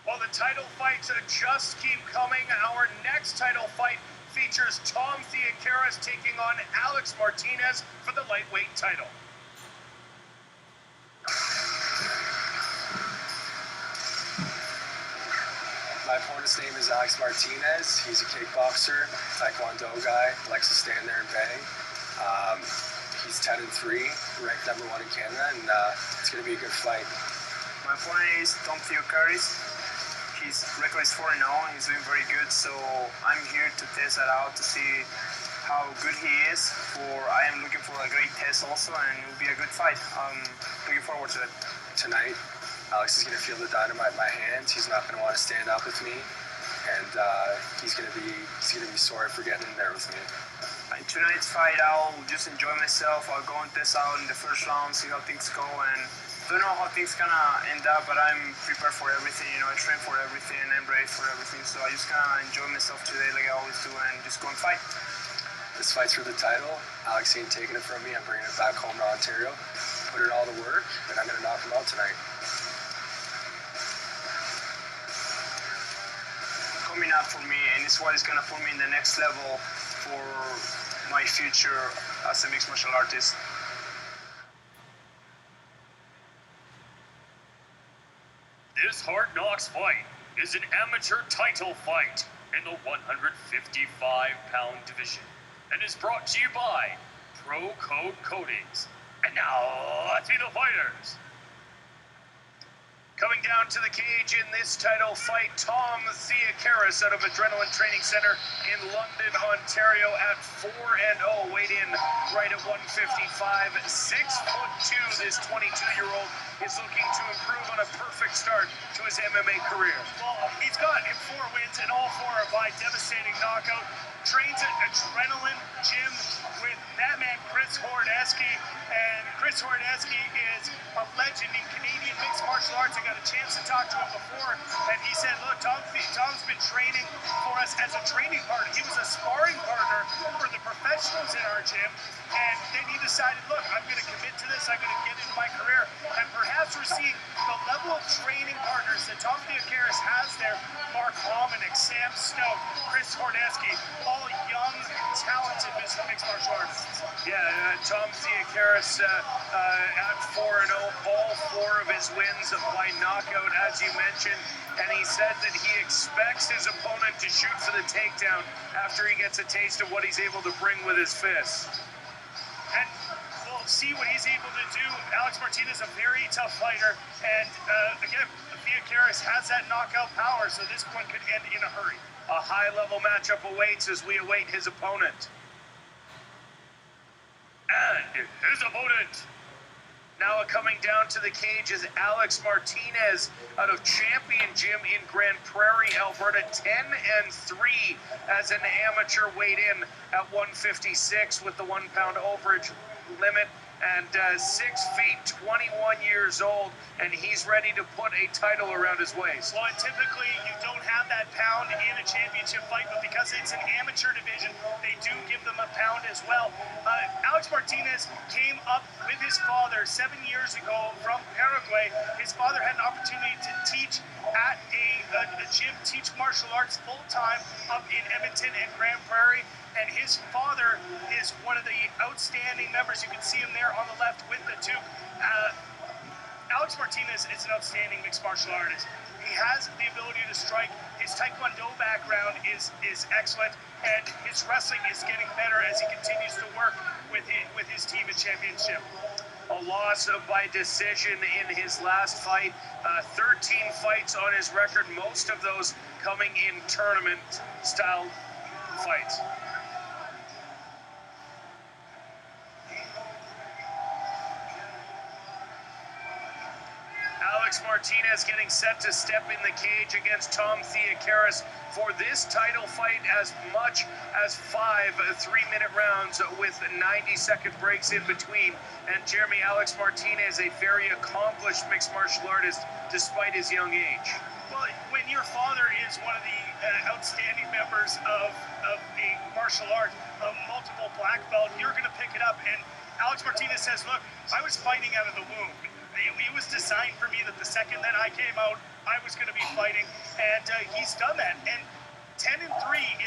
Well, the title fights just keep coming. Our next title fight features Tom Theocharis taking on Alex Martinez for the lightweight title. My opponent's name is Alex Martinez. He's a kickboxer, taekwondo guy, likes to stand there and bang. He's 10-3, ranked #1 in Canada, and it's going to be a good fight. My opponent is Tom Theocharis. His record is 4-0. He's doing very good, so I'm here to test that out to see how good he is. I am looking for a great test also, and it will be a good fight. I'm looking forward to it. Tonight, Alex is going to feel the dynamite in my hands. He's not going to want to stand up with me, and he's going to be sorry for getting in there with me. In tonight's fight, I'll just enjoy myself. I'll go and test out in the first round, see how things go, and don't know how things gonna end up, but I'm prepared for everything. I train for everything, I'm ready for everything. So I just gonna enjoy myself today, like I always do, and just go and fight. This fight's for the title. Alex ain't taking it from me. I'm bringing it back home to Ontario, put in all the work, and I'm gonna knock him out tonight. Coming up for me, and it's what is gonna put me in the next level for my future as a mixed martial artist. This Hard Knocks fight is an amateur title fight in the 155-pound division and is brought to you by Pro Code Coatings. And now, let's see the fighters. Coming down to the cage in this title fight, Tom Theocharis out of Adrenaline Training Center in London, Ontario at 4-0, weighed in right at 155. 6'2", this 22-year-old is looking to improve on a perfect start to his MMA career. Well, he's got 4 wins, and all 4 are by devastating knockout. Trains at Adrenaline Gym with that man, Chris Hordeski. And Chris Hordeski is a legend in Canadian mixed martial arts. I got a chance to talk to him before, and he said, look, Tom's been training for us as a training partner. He was a sparring partner for the professionals in our gym, and then he decided, look, I'm going to commit to this. I'm going to get into my career. And perhaps we're seeing the level of training partners that Tom Theocharis has there. Mark Hominick, Sam Snow, Chris Hordeski, all young, talented mixed martial artists. Yeah, Tom Theocharis at 4-0, all 4 of his wins by knockout, as you mentioned. And he said that he expects his opponent to shoot for the takedown after he gets a taste of what he's able to bring with his fists. And we'll see what he's able to do. Alex Martinez, a very tough fighter. And again, Theocharis has that knockout power, so this one could end in a hurry. A high-level matchup awaits as we await his opponent. And his opponent. Now coming down to the cage is Alex Martinez out of Champion Gym in Grand Prairie, Alberta, 10-3 as an amateur, weighed in at 156 with the 1-pound overage limit, and 6 feet, 21 years old, and he's ready to put a title around his waist. Well, and typically you don't have that pound in a championship fight, but because it's an amateur division, they do give them a pound as well. Alex Martinez came up with his father 7 years ago from Paraguay. His father had an opportunity to teach at a gym, teach martial arts full-time up in Edmonton and Grand Prairie. And his father is one of the outstanding members. You can see him there on the left with the toque. Alex Martinez is an outstanding mixed martial artist. He has the ability to strike. His taekwondo background is excellent, and his wrestling is getting better as he continues to work with his team at championship. A loss by decision in his last fight. 13 fights on his record, most of those coming in tournament-style fights. Alex Martinez getting set to step in the cage against Tom Theocharis for this title fight, as much as 5 3-minute rounds with 90-second breaks in between. And Jeremy, Alex Martinez, a very accomplished mixed martial artist despite his young age. Well, when your father is one of the outstanding members of a martial art, a multiple black belt, you're going to pick it up. And Alex Martinez says, look, I was fighting out of the womb. It was designed for me that the second that I came out, I was going to be fighting, and he's done that. And 10-3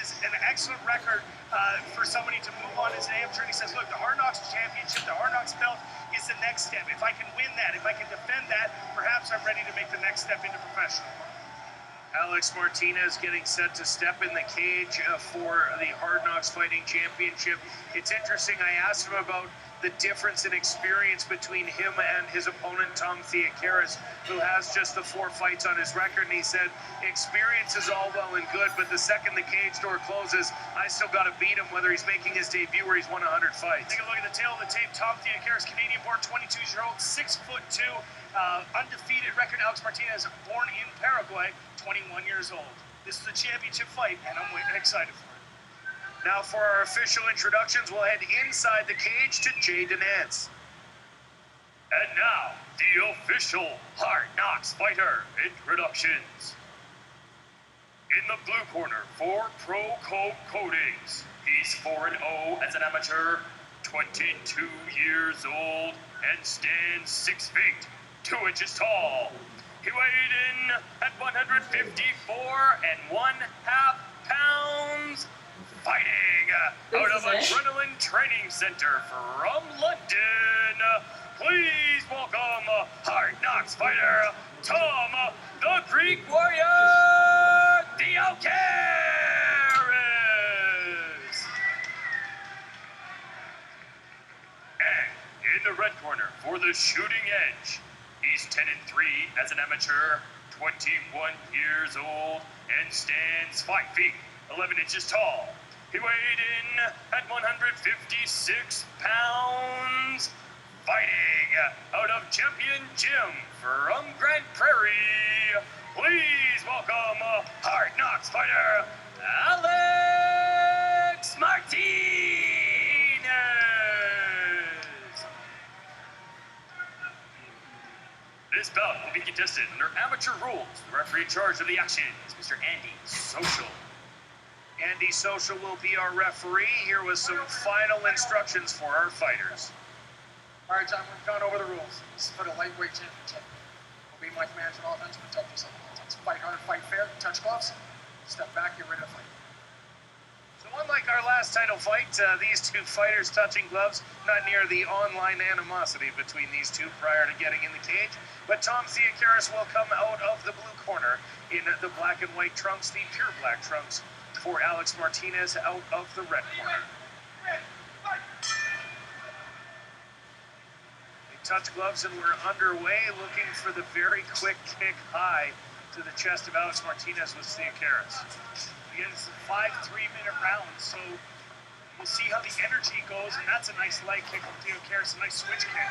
is an excellent record for somebody to move on as an amateur. And he says, look, the Hard Knocks Championship, the Hard Knocks belt is the next step. If I can win that, if I can defend that, perhaps I'm ready to make the next step into professional. Alex Martinez getting set to step in the cage for the Hard Knocks Fighting Championship. It's interesting, I asked him about the difference in experience between him and his opponent, Tom Theocharis, who has just the 4 fights on his record, and he said, experience is all well and good, but the second the cage door closes, I still got to beat him, whether he's making his debut or he's won 100 fights. Take a look at the tail of the tape. Tom Theocharis, Canadian-born, 22-year-old, 6'2", undefeated record. Alex Martinez, born in Paraguay, 21 years old. This is a championship fight, and I'm excited for it. Now for our official introductions, we'll head inside the cage to Jay Denez. And now, the official Hard Knocks Fighter introductions. In the blue corner for Pro Code Coatings, he's 4-0 as an amateur, 22 years old, and stands 6 feet, 2 inches tall. He weighed in at 154 1/2 pounds. Fighting out of Adrenaline Training Center from London, please welcome Hard Knocks fighter Tom the Greek Warrior Theocharis. And in the red corner for the Shooting Edge, he's 10-3 as an amateur, 21 years old, and stands 5 feet, 11 inches tall. He weighed in at 156 pounds, fighting out of Champion Gym from Grand Prairie. Please welcome Hard Knocks fighter Alex Martinez. This bout will be contested under amateur rules. The referee in charge of the action is Mr. Andy Social. Andy Social will be our referee. Here with some final instructions for our fighters. All right, John, we've gone over the rules. This is for the lightweight championship. Obey my commands on offense, protect yourself on offense. Fight hard, fight fair, touch gloves, step back, get ready to fight. So unlike our last title fight, these two fighters touching gloves, not near the online animosity between these two prior to getting in the cage. But Tom Theocharis will come out of the blue corner in the black and white trunks, the pure black trunks, for Alex Martinez out of the red corner. They touch gloves and we're underway, looking for the very quick kick high to the chest of Alex Martinez with Theocharis. Again, it's a 5 3-minute round, so we'll see how the energy goes, and that's a nice leg kick from Theocharis, a nice switch kick.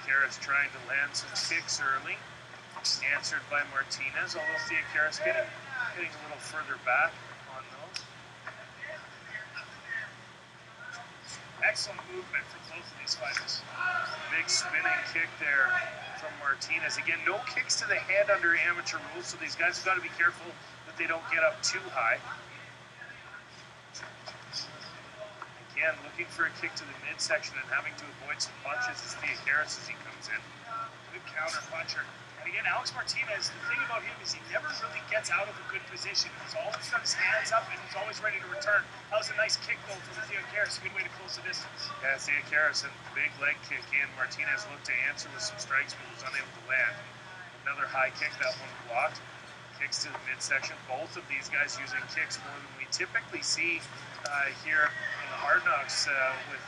Theocharis trying to land some kicks early, answered by Martinez, although Theocharis getting a little further back on those. Excellent movement from both of these fighters. Big spinning kick there from Martinez. Again, no kicks to the head under amateur rules, so these guys have got to be careful that they don't get up too high. Again, looking for a kick to the midsection and having to avoid some punches as Theocharis as he comes in. Good counter puncher. And again, Alex Martinez, the thing about him is he never really gets out of a good position. He's always got his hands up and he's always ready to return. That was a nice kick though from Theocharis, a good way to close the distance. Yeah, Theocharis and big leg kick in. Martinez looked to answer with some strikes but was unable to land. Another high kick, that one blocked. Kicks to the midsection. Both of these guys using kicks more than we typically see here in the Hard Knocks with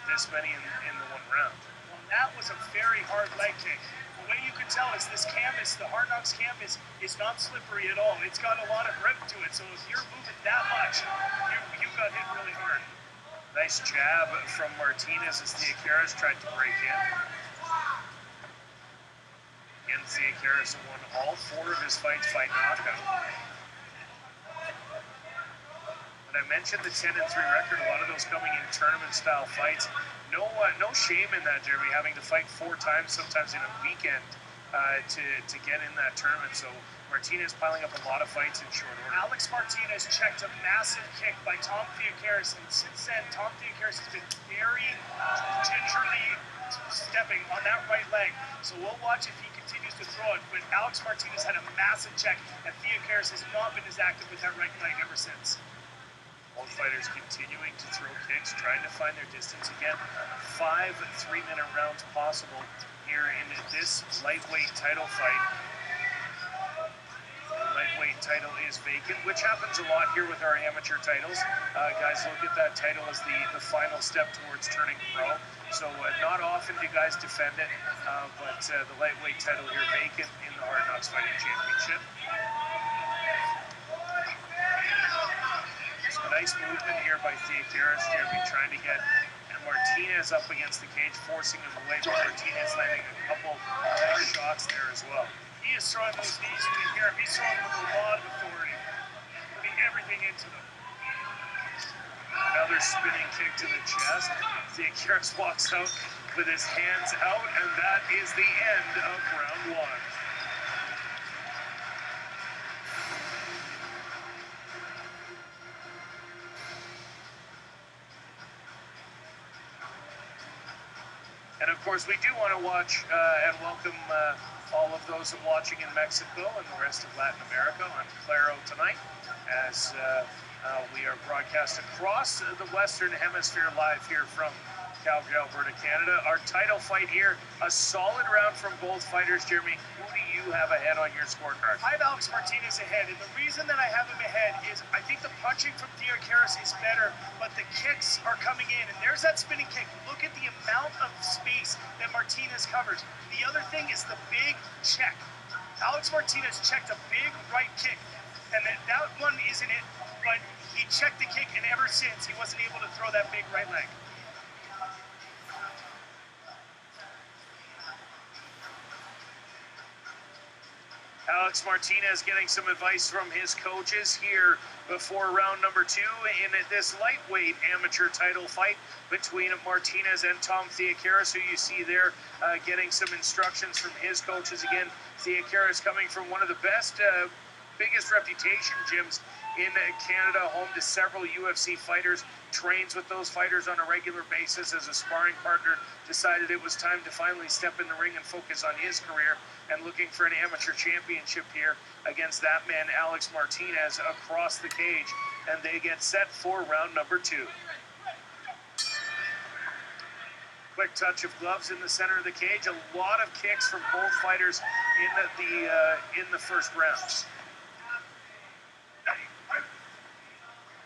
this many in the one round. Well, that was a very hard leg kick. The way you can tell is this canvas, the Hard Knocks canvas, is not slippery at all. It's got a lot of grip to it, so if you're moving that much, you got hit really hard. Nice jab from Martinez as Theocharis tried to break in. Again, Theocharis won all 4 of his fights by knockout. But I mentioned the 10-3 record, a lot of those coming in tournament-style fights. No shame in that, Jeremy, having to fight 4 times, sometimes in a weekend, to get in that tournament. So Martinez piling up a lot of fights in short order. Alex Martinez checked a massive kick by Tom Theocharis, and since then, Tom Theocharis has been very gingerly stepping on that right leg. So we'll watch if he continues to to throw it, but Alex Martinez had a massive check, and Theocharis has not been as active with that right leg ever since. Both fighters continuing to throw kicks, trying to find their distance. Again, 5 3-minute rounds possible here in this lightweight title fight. The lightweight title is vacant, which happens a lot here with our amateur titles. Guys look at that title as the final step towards turning pro. So not often do guys defend it, but the lightweight title here vacant in the Hard Knocks Fighting Championship. So nice movement here by Theocharis, Jeremy, trying to get Martinez up against the cage, forcing him away, but Martinez landing a couple nice shots there as well. He is throwing those knees, you can hear him, he's throwing them with a lot of authority, putting everything into them. Another spinning kick to the chest. Theocharis walks out with his hands out, and that is the end of round 1. And of course, we do want to watch and welcome all of those watching in Mexico and the rest of Latin America on Claro tonight, as we are broadcast across the Western Hemisphere live here from Calgary, Alberta, Canada. Our title fight here, a solid round from both fighters. Jeremy, who do you have ahead on your scorecard? I have Alex Martinez ahead, and the reason that I have him ahead is I think the punching from Theocharis is better, but the kicks are coming in, and there's that spinning kick. Look at the amount of space that Martinez covers. The other thing is the big check. Alex Martinez checked a big right kick, and that one isn't it, but he checked the kick, and ever since, he wasn't able to throw that big right leg. Alex Martinez getting some advice from his coaches here before round number 2 in this lightweight amateur title fight between Martinez and Tom Theocharis, who you see there getting some instructions from his coaches. Again, Theocharis coming from one of the best, biggest reputation gyms in Canada, home to several UFC fighters, trains with those fighters on a regular basis. As a sparring partner, decided it was time to finally step in the ring and focus on his career, and looking for an amateur championship here against that man, Alex Martinez, across the cage. And they get set for round number 2. Quick touch of gloves in the center of the cage. A lot of kicks from both fighters in the first round.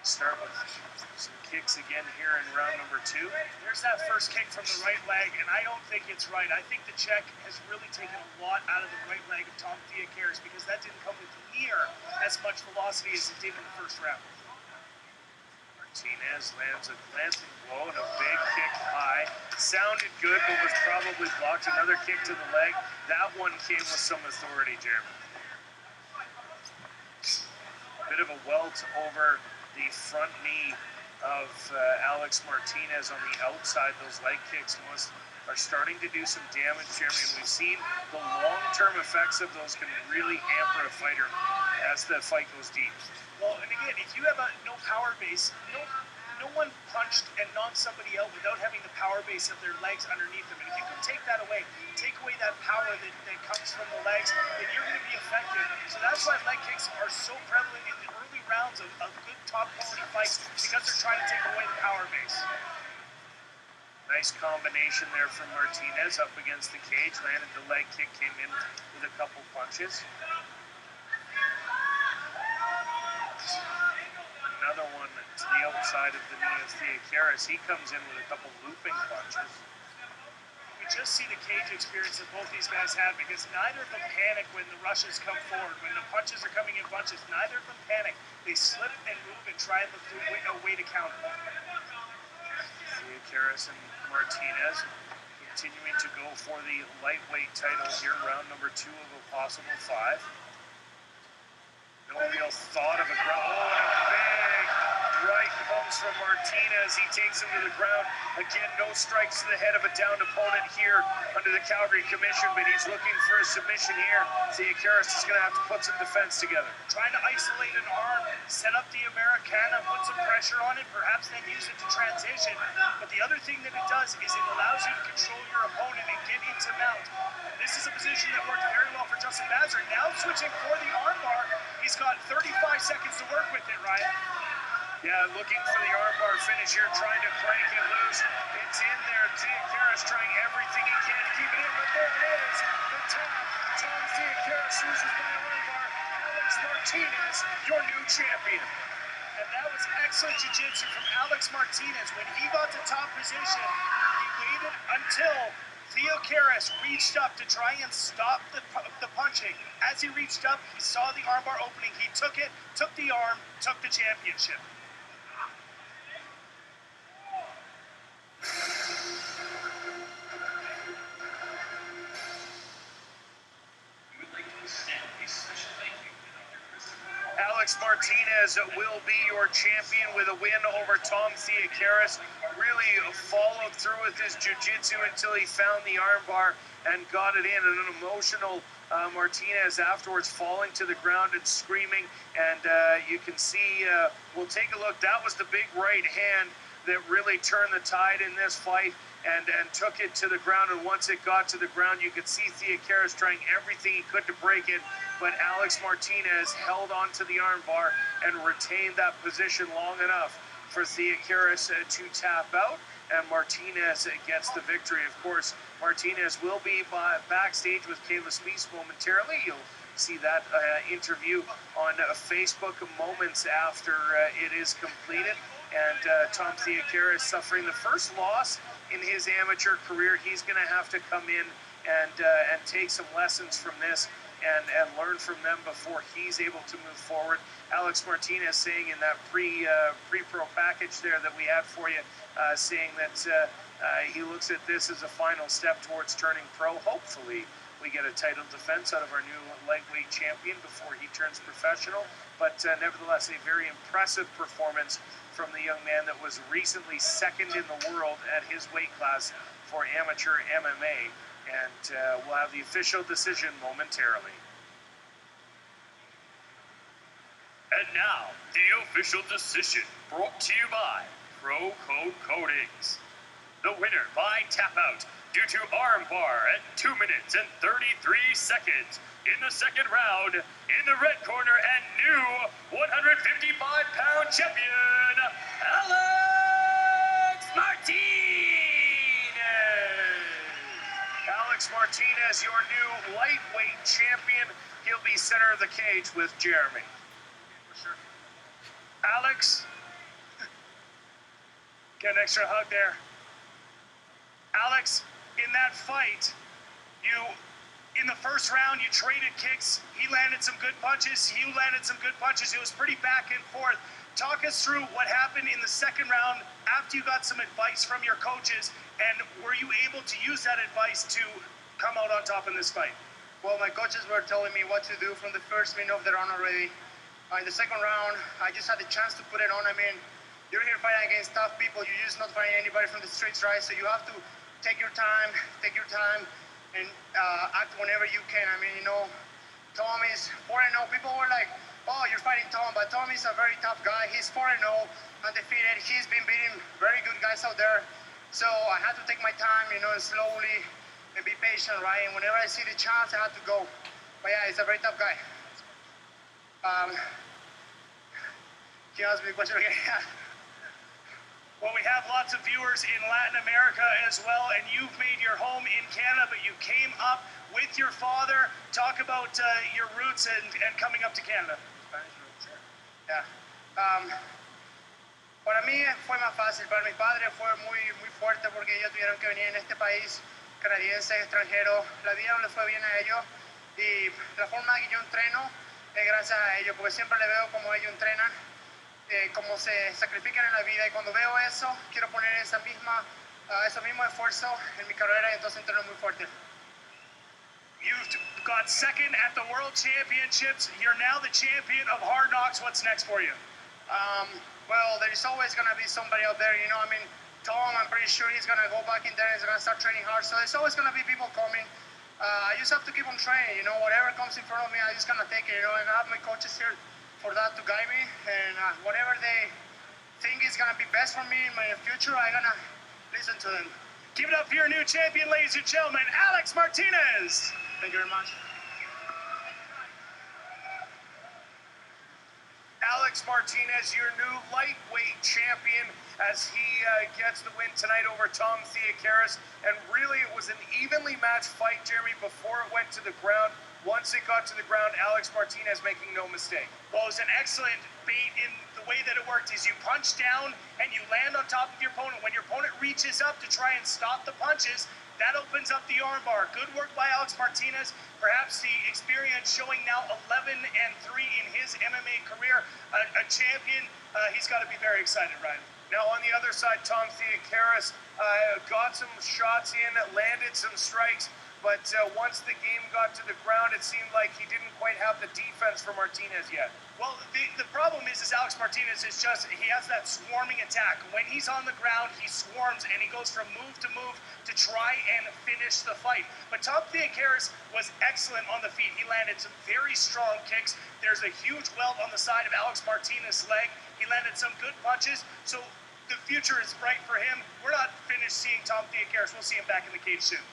Start with some kicks again here in round number 2. There's that first kick from the right leg, and I don't think it's right. I think the check has really taken a lot out of the right leg of Tom Theocharis, because that didn't come with near as much velocity as it did in the first round. Martinez lands a glancing blow and a big kick high. Sounded good, but was probably blocked. Another kick to the leg. That one came with some authority, Jeremy. A bit of a welt over the front knee of Alex Martinez on the outside. Those leg kicks are starting to do some damage, Jeremy, and we've seen the long-term effects of those can really hamper a fighter as the fight goes deep. Well, and again, if you have no power base, no one punched and knocked somebody out without having the power base of their legs underneath them. And if you can take that away, take away that power that comes from the legs, then you're going to be effective. So that's why leg kicks are so prevalent in the early rounds of good top quality fights, because they're trying to take away the power base. Nice combination there from Martinez up against the cage. Landed the leg kick, came in with a couple punches. Another one to the outside of the knee of Theocharis. He comes in with a couple looping punches. You just see the cage experience that both these guys have, because neither of them panic when the rushes come forward. When the punches are coming in bunches, neither of them panic. They slip and move and try and look for a way to counter. Theocharis and Martinez continuing to go for the lightweight title here, round number 2 of a possible 5. No real thought of a ground. Oh, and a big right comes from Martinez. He takes him to the ground. Again, no strikes to the head of a downed opponent here under the Calgary Commission, but he's looking for a submission here. Theocharis is going to have to put some defense together. Trying to isolate an arm, set up the Americana, put some pressure on it, perhaps then use it to transition. But the other thing that it does is it allows you to control your opponent and get into mount. This is a position that worked very well for Justin Mazur. Now switching for the armbar. He's got 35 seconds to work with it, Ryan. Yeah, looking for the armbar finish here, trying to crank it loose. It's in there. Theocharis trying everything he can to keep it in, but there it is. The tap. Tom Theocharis loses by armbar. Alex Martinez, your new champion. And that was excellent jiu-jitsu from Alex Martinez. When he got to top position, he waited until Theocharis reached up to try and stop the punching. As he reached up, he saw the armbar opening. He took it, took the arm, took the championship. Alex Martinez will be your champion with a win over Tom Theocharis. Really followed through with his jiu-jitsu until he found the armbar and got it in. And an emotional Martinez afterwards falling to the ground and screaming. And you can see, we'll take a look. That was the big right hand that really turned the tide in this fight and took it to the ground. And once it got to the ground, you could see Theocharis trying everything he could to break it. But Alex Martinez held onto the armbar and retained that position long enough for Theocharis to tap out. And Martinez gets the victory. Of course, Martinez will be backstage with Kayla Spees momentarily. You'll see that interview on Facebook moments after it is completed. And Tom Theocharis suffering the first loss in his amateur career. He's going to have to come in and take some lessons from this and learn from them before he's able to move forward. Alex Martinez saying in that pre-pro package there that we had for you, saying that he looks at this as a final step towards turning pro. Hopefully we get a title defense out of our new lightweight champion before he turns professional. But nevertheless, a very impressive performance from the young man that was recently second in the world at his weight class for amateur MMA. And we'll have the official decision momentarily. And now, the official decision brought to you by Pro Code Coatings. The winner by tap out due to armbar at 2 minutes and 33 seconds in the second round, in the red corner and new 155-pound champion, Alex Martinez! Alex Martinez, your new lightweight champion. He'll be center of the cage with Jeremy. For sure. Alex, get an extra hug there. Alex, in that fight, in the first round, you traded kicks. He landed some good punches. You landed some good punches. It was pretty back and forth. Talk us through what happened in the second round after you got some advice from your coaches, and were you able to use that advice to come out on top in this fight? Well, my coaches were telling me what to do from the first minute of the round already. In the second round, I just had the chance to put it on. I mean, you're here fighting against tough people. You're just not fighting anybody from the streets, right? So you have to take your time, and act whenever you can. I mean, you know, Tom is 4-0. People were like, oh, you're fighting Tom, but Tom is a very tough guy. He's 4-0, undefeated. He's been beating very good guys out there. So I had to take my time, you know, slowly and be patient, right? And whenever I see the chance, I had to go. But yeah, he's a very tough guy. Can you ask me the question again? Well, we have lots of viewers in Latin America as well, and you've made your home in Canada, but you came up with your father. Talk about your roots and coming up to Canada. Yeah. Para mí fue más fácil. Para mi padre fue muy fuerte porque ellos tuvieron que venir en este país canadiense, extranjero. La vida no les fue bien a ellos y la forma que yo entreno es gracias a ellos, porque siempre le veo como ellos entrenan. Cómo se sacrifican en la vida, y cuando veo eso, quiero poner ese mismo esfuerzo en mi carrera, y entonces entreno muy fuerte. You've got second at the World Championships. You're now the champion of Hard Knocks. What's next for you? Well, there's always going to be somebody out there, you know. I mean, Tom, I'm pretty sure he's going to go back in there and he's going to start training hard, so there's always going to be people coming. I just have to keep on training, you know. Whatever comes in front of me, I just going to take it, you know, and I have my coaches here for that to guide me, and whatever they think is gonna be best for me in my future, I'm gonna listen to them. Give it up for your new champion, ladies and gentlemen, Alex Martinez. Thank you very much. Alex Martinez, your new lightweight champion, as he gets the win tonight over Tom Theocharis. And really, it was an evenly matched fight, Jeremy, before it went to the ground. Once it got to the ground, Alex Martinez making no mistake. Well, it was an excellent bait in the way that it worked is you punch down and you land on top of your opponent. When your opponent reaches up to try and stop the punches, that opens up the armbar. Good work by Alex Martinez. Perhaps the experience showing now 11-3 in his MMA career. A champion. He's got to be very excited, Ryan. Now on the other side, Tom Theocharis got some shots in, landed some strikes, but once the game got to the ground, it seemed like he didn't quite have the defense for Martinez yet. Well, the problem is Alex Martinez is just, he has that swarming attack. When he's on the ground, he swarms and he goes from move to try and finish the fight. But Tom Theocharis was excellent on the feet. He landed some very strong kicks. There's a huge welt on the side of Alex Martinez's leg. He landed some good punches. So the future is bright for him. We're not finished seeing Tom Theocharis. We'll see him back in the cage soon.